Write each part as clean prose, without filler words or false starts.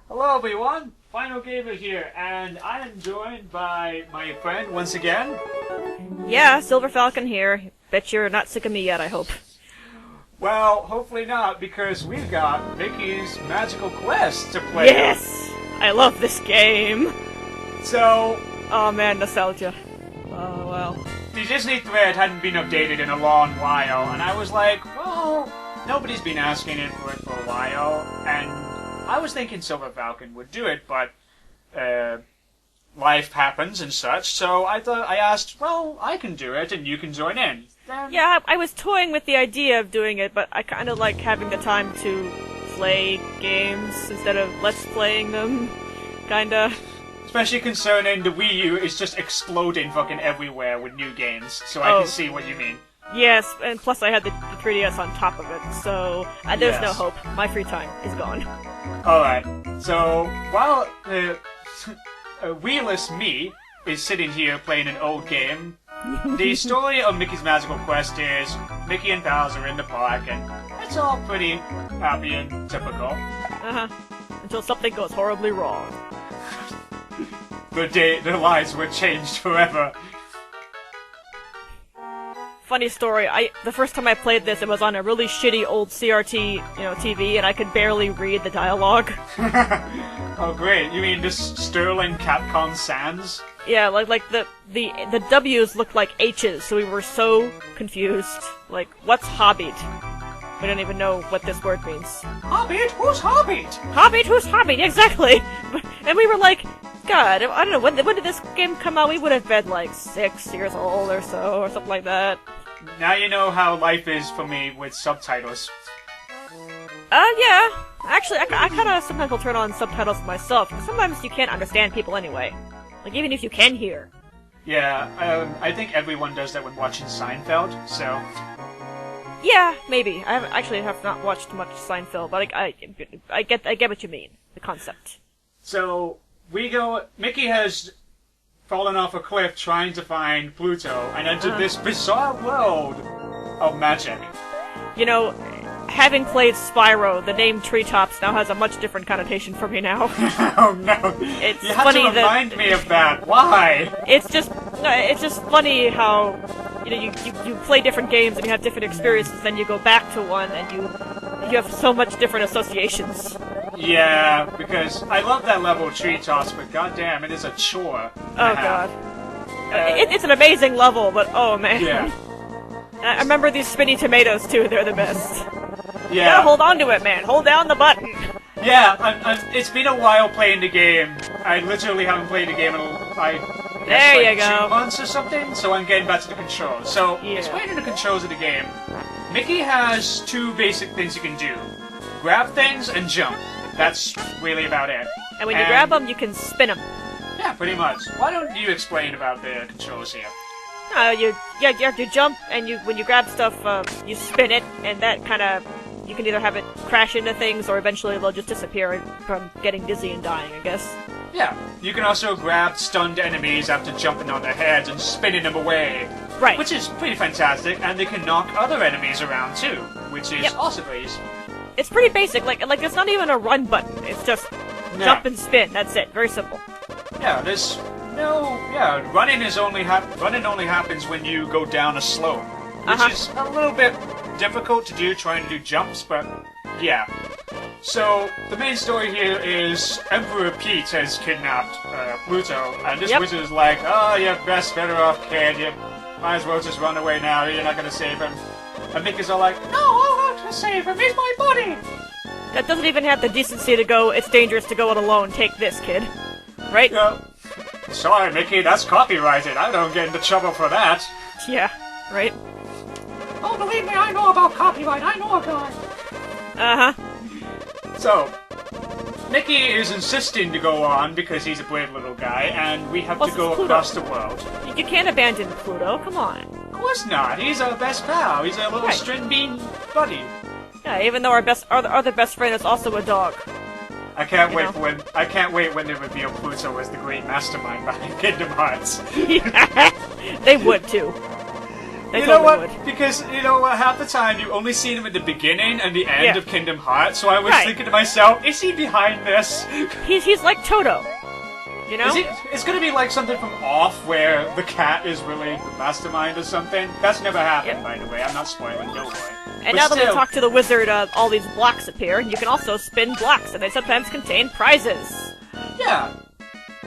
Hello everyone, Final Gamer here, and I am joined by my friend once again. Yeah, Silver Falcon here. Bet you're not sick of me yet, I hope. Well, hopefully not, because we've got Mickey's Magical Quest to play. Yes! I love this game! So... Oh man, nostalgia. Oh well. The Disney thread hadn't been updated in a long while, and I was like, well, nobody's been asking for it for a while, and I was thinking Silver Falcon would do it, but life happens and such, so I asked, well, I can do it, and you can join in. Yeah, I was toying with the idea of doing it, but I kind of like having the time to play games instead of let's playing them, kinda. Especially concerning the Wii U is just exploding fucking everywhere with new games, so I can see what you mean. Yes, and plus I had the 3DS on top of it, so there's no hope. My free time is gone. Alright, so while Wii-less me is sitting here playing an old game, the story of Mickey's Magical Quest is Mickey and pals are in the park, and it's all pretty happy and typical. Uh-huh. Until something goes horribly wrong. Their lives were changed forever. Funny story, the first time I played this, it was on a really shitty old CRT, TV, and I could barely read the dialogue. Oh great, you mean this Sterling Capcom Sans? Yeah, like the W's looked like H's, so we were so confused. Like, what's Hobbit? We don't even know what this word means. Hobbit? Who's Hobbit? Hobbit? Who's Hobbit? Exactly! And we were like, God, I don't know, when did this game come out? We would have been like 6 years old or so, or something like that. Now you know how life is for me with subtitles. Yeah. Actually, I kind of sometimes will turn on subtitles myself, because sometimes you can't understand people anyway. Like, even if you can hear. Yeah, I think everyone does that when watching Seinfeld, so... Yeah, maybe. I have not watched much Seinfeld, but I get what you mean. The concept. So, Mickey has fallen off a cliff trying to find Pluto and entered this bizarre world of magic. You know, having played Spyro, the name Treetops now has a much different connotation for me now. Oh no! It's you have funny to remind me of that. Why? It's just funny how you play different games and you have different experiences, then you go back to one and you have so much different associations. Yeah, because I love that level of Treetops, but goddamn, it is a chore. Oh god. It's an amazing level, but oh man. Yeah. I remember these spinny tomatoes too, they're the best. Yeah. You gotta hold on to it, man. Hold down the button. Yeah, it's been a while playing the game. I literally haven't played the game in There you go. 2 months or something, so I'm getting back to the controls. So, explaining the controls of the game, Mickey has 2 basic things you can do. Grab things and jump. That's really about it. And when you grab them, you can spin them. Yeah, pretty much. Why don't you explain about the controls here? You have to jump, and when you grab stuff, you spin it, and that kind of, you can either have it crash into things, or eventually they'll just disappear from getting dizzy and dying, I guess. Yeah, you can also grab stunned enemies after jumping on their heads and spinning them away. Right. Which is pretty fantastic, and they can knock other enemies around too, which is also great. It's pretty basic, like it's not even a run button, it's just jump and spin, that's it, very simple. Yeah, running only happens when you go down a slope, which is a little bit difficult to do, trying to do jumps, but yeah. So, the main story here is Emperor Pete has kidnapped Pluto, and this wizard is like, oh, you're better off, kid, you might as well just run away now, you're not gonna save him. And Mickey's all like, no, I'll have to save him, he's my buddy! That doesn't even have the decency to go, it's dangerous to go it alone, take this, kid. Right? Yeah. Sorry, Mickey, that's copyrighted. I don't get into trouble for that. Yeah, right? Oh, believe me, I know about copyright. I know a guy. Uh-huh. So, Mickey is insisting to go on because he's a brave little guy, and we have to go across the world. You can't abandon Pluto, come on. Of course not. He's our best pal. He's our little string bean buddy. Yeah, even though our other best friend is also a dog. I can't wait when they reveal Pluto as the great mastermind behind Kingdom Hearts. They would too. They you know totally what? would. Because, you know what, half the time you only see him at the beginning and the end Yeah. of Kingdom Hearts, so I was Right. thinking to myself, is he behind this? He's like Toto. You know? It's gonna be like something from Off, where the cat is really the mastermind or something. That's never happened, by the way. I'm not spoiling, don't worry. And But now that we still, talk to the wizard, all these blocks appear, and you can also spin blocks, and they sometimes contain prizes. yeah.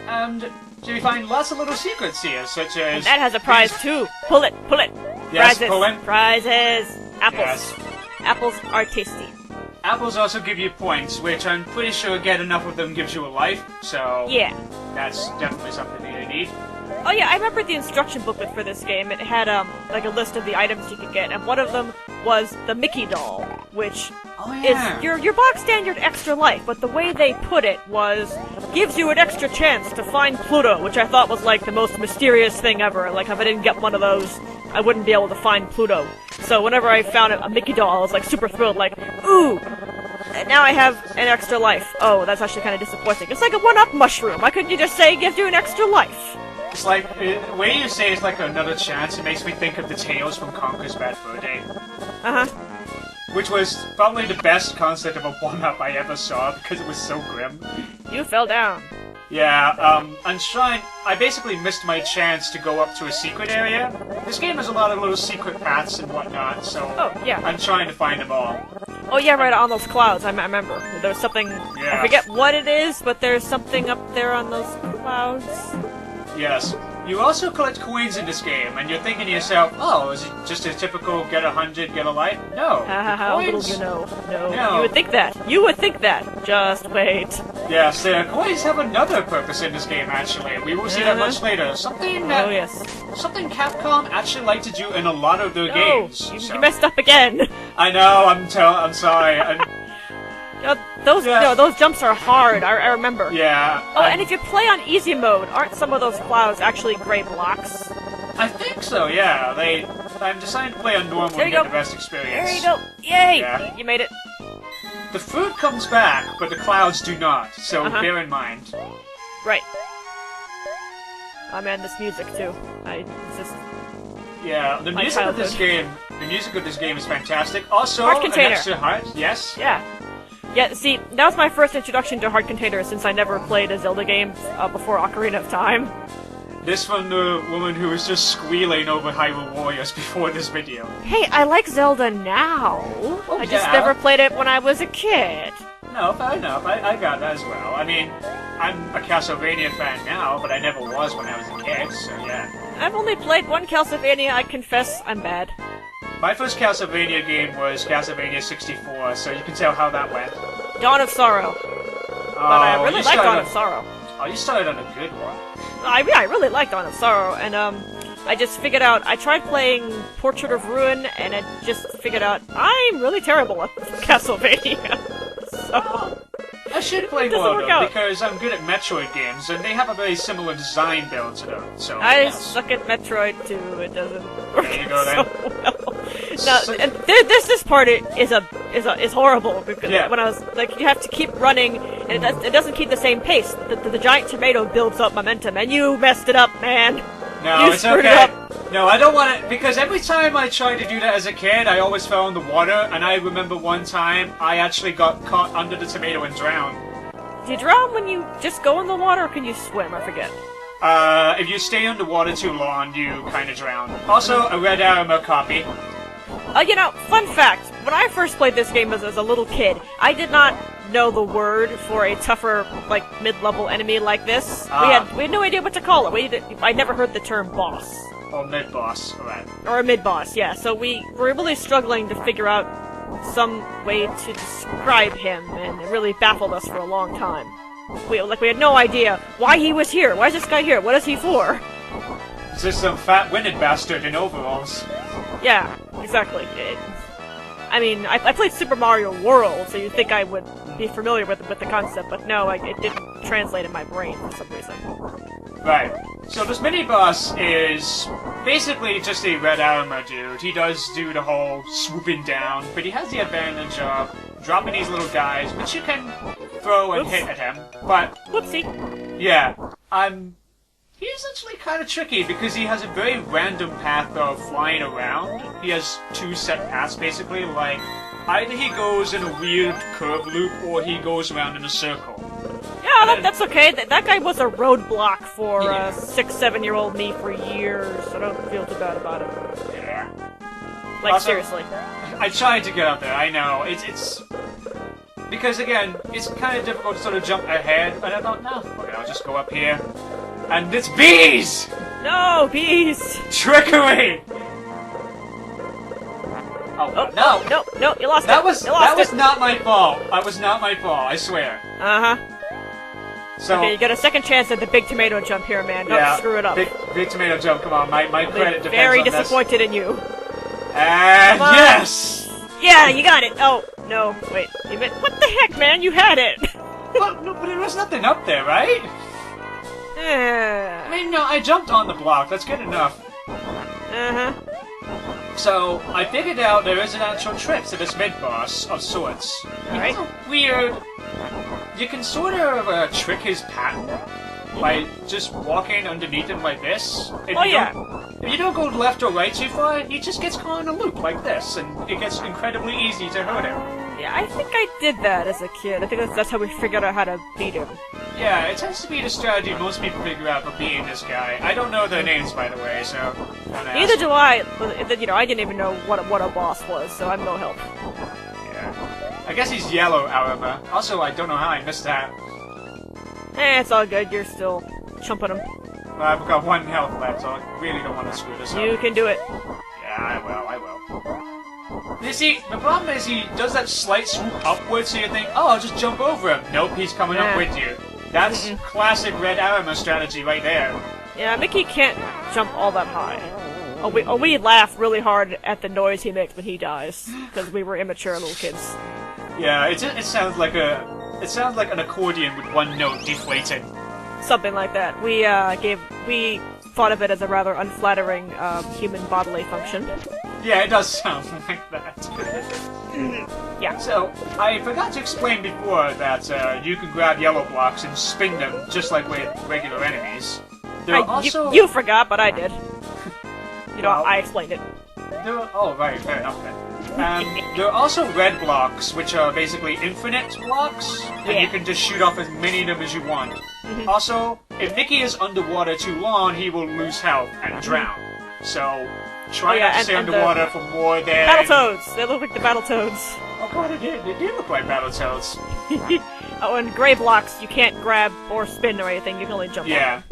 And so you find lots of little secrets here, such as... And that has a prize too. Pull it, pull it. Yes, Prizes, pull it. prizes. Apples. Yes. Apples are tasty. Apples also give you points, which I'm pretty sure get enough of them gives you a life, so... Yeah. That's definitely something that you need. Oh yeah, I remember the instruction booklet for this game. It had like a list of the items you could get, and one of them was the Mickey doll, which is your box standard extra life. But the way they put it was gives you an extra chance to find Pluto, which I thought was like the most mysterious thing ever. Like if I didn't get one of those, I wouldn't be able to find Pluto. So whenever I found a Mickey doll, I was like super thrilled, like ooh. Now I have an extra life. Oh, that's actually kind of disappointing. It's like a one-up mushroom. Why couldn't you just say give you an extra life? It's like, the way you say it's like another chance, it makes me think of the Tales from Conker's Bad Fur Day. Uh-huh. Which was probably the best concept of a one-up I ever saw, because it was so grim. You fell down. Yeah, I basically missed my chance to go up to a secret area. This game has a lot of little secret paths and whatnot, so Oh, yeah. I'm trying to find them all. Oh yeah, right, on those clouds, I remember. There was something, Yeah. I forget what it is, but there's something up there on those clouds. Yes. You also collect coins in this game, and you're thinking to yourself, oh, is it just a typical get 100, get a life? No. How little Coins- you know. No. No. You would think that. You would think that. Just wait. Yes, the coins have another purpose in this game, actually. We will see that much later. Something that Oh yes. something Capcom actually like to do in a lot of their No, games. you, So- you messed up again. I know, I'm sorry. Those jumps are hard, I remember. Yeah. Oh, and if you play on easy mode, aren't some of those clouds actually gray blocks? I think so, yeah. I'm deciding to play on normal There to you get go. the best experience. There you go. Yay! Yeah. You made it. The fruit comes back, but the clouds do not, so Uh-huh. bear in mind. Right. Oh man, this music too. It's just... Yeah, the My music of this game is fantastic. Also, Heart an container. extra heart, yes. Yeah. Yeah, see, that was my first introduction to Hard Container since I never played a Zelda game before Ocarina of Time. This from the woman who was just squealing over Hyrule Warriors before this video. Hey, I like Zelda now. I just yeah. never played it when I was a kid. No, fair enough. I got that as well. I mean, I'm a Castlevania fan now, but I never was when I was a kid, so yeah. I've only played one Castlevania, I confess I'm bad. My first Castlevania game was Castlevania 64, so you can tell how that went. Dawn of Sorrow. But I really like Dawn of Sorrow. Oh, you started on a good one. I really like Dawn of Sorrow, and I just figured out, I tried playing Portrait of Ruin, and I just figured out, I'm really terrible at Castlevania. So... I should play It doesn't more work of them, out. because I'm good at Metroid games, and they have a very similar design build to them, so... I yes. suck at Metroid too. It doesn't work There you go, so then. well. Now, So- and this part is horrible because Yeah. when I was like, you have to keep running, and it doesn't keep the same pace. The giant tomato builds up momentum, and you messed it up, man. No, You it's screwed okay. it up. No, I don't want to, because every time I tried to do that as a kid, I always fell in the water, and I remember one time I actually got caught under the tomato and drowned. Do you drown when you just go in the water, or can you swim? I forget. If you stay underwater too long, you kind of drown. Also, a Red Armor copy. You know, fun fact, when I first played this game as a little kid, I did not know the word for a tougher, like, mid-level enemy like this. We had no idea what to call it. I never heard the term boss. Or mid-boss, alright. Or a mid-boss, yeah. So we were really struggling to figure out some way to describe him, and it really baffled us for a long time. We had no idea why he was here. Why is this guy here? What is he for? It's just some fat-winded bastard in overalls. Yeah, exactly. I mean, I played Super Mario World, so you'd think I would be familiar with the concept, but no, it didn't translate in my brain for some reason. Right. So this mini-boss is basically just a Red Armor dude. He does do the whole swooping down, but he has the advantage of dropping these little guys, which you can throw and Oops. hit at him. But, Whoopsie. yeah, I'm He's actually kind of tricky because he has a very random path of flying around. He has 2 set paths basically, like either he goes in a weird curve loop or he goes around in a circle. Yeah, that's okay. That guy was a roadblock for 6-7-year-old me for years. I don't feel too bad about it. Yeah. Like, also, seriously. I tried to get up there, I know. It's... Because, again, it's kind of difficult to sort of jump ahead, and I thought, no, okay, I'll just go up here. And it's bees! No, bees! Trickery! Oh, no! No, you lost that it. Was, that was not my fault. That was not my fault, I swear. Uh-huh. So, okay, you got a second chance at the big tomato jump here, man. Don't screw it up. Big tomato jump, come on, my credit depends on very disappointed in you. And yes! Yeah, you got it! Oh, no, wait. What the heck, man? You had it! Well, no, but there was nothing up there, right? I mean, no, I jumped on the block, that's good enough. Uh-huh. So, I figured out there is an actual trick to this mid-boss of sorts. Alright. It's weird. You can sort of trick his pattern by just walking underneath him like this. If you don't go left or right too far, he just gets caught in a loop like this, and it gets incredibly easy to hurt him. Yeah, I think I did that as a kid. I think that's how we figured out how to beat him. Yeah, it tends to be the strategy most people figure out for beating this guy. I don't know their names, by the way, so... Neither do I. You know, I didn't even know what a boss was, so I'm no help. Yeah. I guess he's yellow, however. Also, I don't know how I missed that. It's all good. You're still chumping him. Well, I've got 1 health left, so I really don't want to screw this up. You can do it. Yeah, I will. You see, the problem is he does that slight swoop upwards, so you think, oh, I'll just jump over him. Nope, he's coming up with you. That's classic Red Armor strategy right there. Yeah, Mickey can't jump all that high. We laugh really hard at the noise he makes when he dies, because we were immature little kids. Yeah, it sounds like an accordion with 1 note deflated. Something like that. We thought of it as a rather unflattering human bodily function. Yeah, it does sound like that. Yeah. So, I forgot to explain before that you can grab yellow blocks and spin them just like with regular enemies. You forgot, but I did. You know, well, I explained it. Oh, right, fair enough then. And there are also red blocks, which are basically infinite blocks, and you can just shoot off as many of them as you want. Also, if Mickey is underwater too long, he will lose health and drown. So, try not to stay underwater for more than... Battletoads! They look like the Battletoads. Oh god, they did look like Battletoads. Oh, and gray blocks, you can't grab or spin or anything, you can only jump on.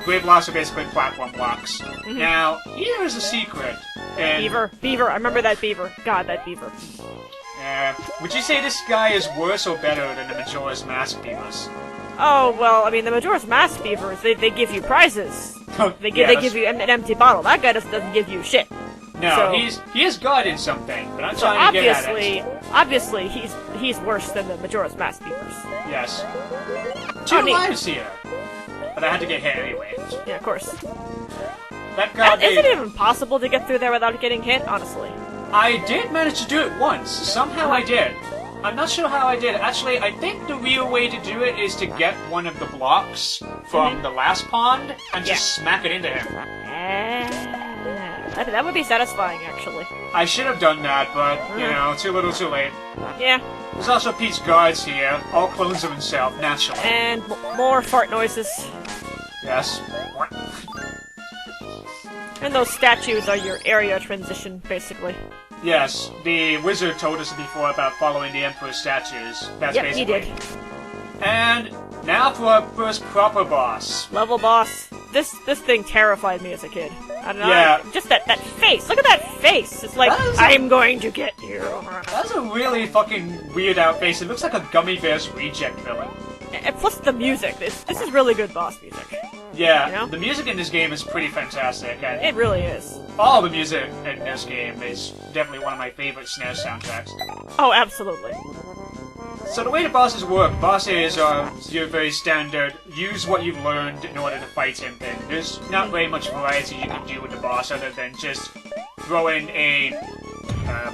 Gray blocks are basically platform blocks. Now, here is a secret. Beaver, I remember that beaver. God, that beaver. Would you say this guy is worse or better than the Majora's Mask beavers? Oh, well, I mean, the Majora's Mask beavers, they give you prizes. They give you an empty bottle. That guy doesn't give you shit. No, he is God in something, but I'm trying to get at it. Obviously, he's worse than the Majora's Mask beavers. Yes. 2 lives here. But I had to get hit anyway. Yeah, of course. Is it even possible to get through there without getting hit, honestly? I did manage to do it once. Somehow I did. I'm not sure how I did. Actually, I think the real way to do it is to get one of the blocks from the last pond and just smack it into him. That would be satisfying, actually. I should have done that, but, you know, too little too late. Yeah. There's also Pete's guards here, all clones of himself, naturally. And more fart noises. Yes. And those statues are your area transition, basically. Yes, the wizard told us before about following the Emperor's statues. That's basically. He did. And now for our first proper boss. Level boss. This thing terrified me as a kid. I don't know. Yeah. Just that face. Look at that face. It's like, I'm going to get you. That's a really fucking weird out face. It looks like a Gummy Bears reject villain. And plus the music. This is really good boss music. Yeah, you know? The music in this game is pretty fantastic. And it really is. All the music in this game is definitely one of my favorite SNES soundtracks. Oh, absolutely. So the way the bosses work, bosses are your very standard, use what you've learned in order to fight him thing. There's not very much variety you can do with the boss other than just throwing a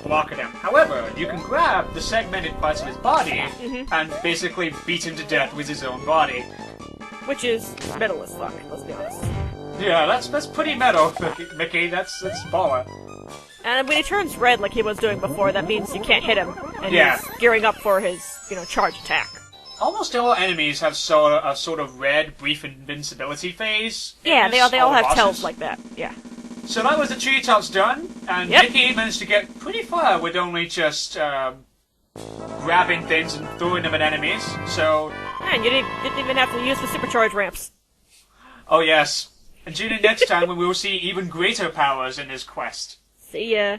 block at him. However, you can grab the segmented parts of his body and basically beat him to death with his own body. Which is metal as fuck, let's be honest. Yeah, that's pretty metal, Mickey. That's baller. And when he turns red like he was doing before, that means you can't hit him, and he's gearing up for his, charge attack. Almost all enemies have a sort of red, brief invincibility phase. Yeah, they all have tells like that, yeah. So that was the treetops done, and Mickey managed to get pretty far with only just grabbing things and throwing them at enemies, so... And you didn't even have to use the supercharge ramps. Oh yes, and tune in next time when we will see even greater powers in his quest. See ya.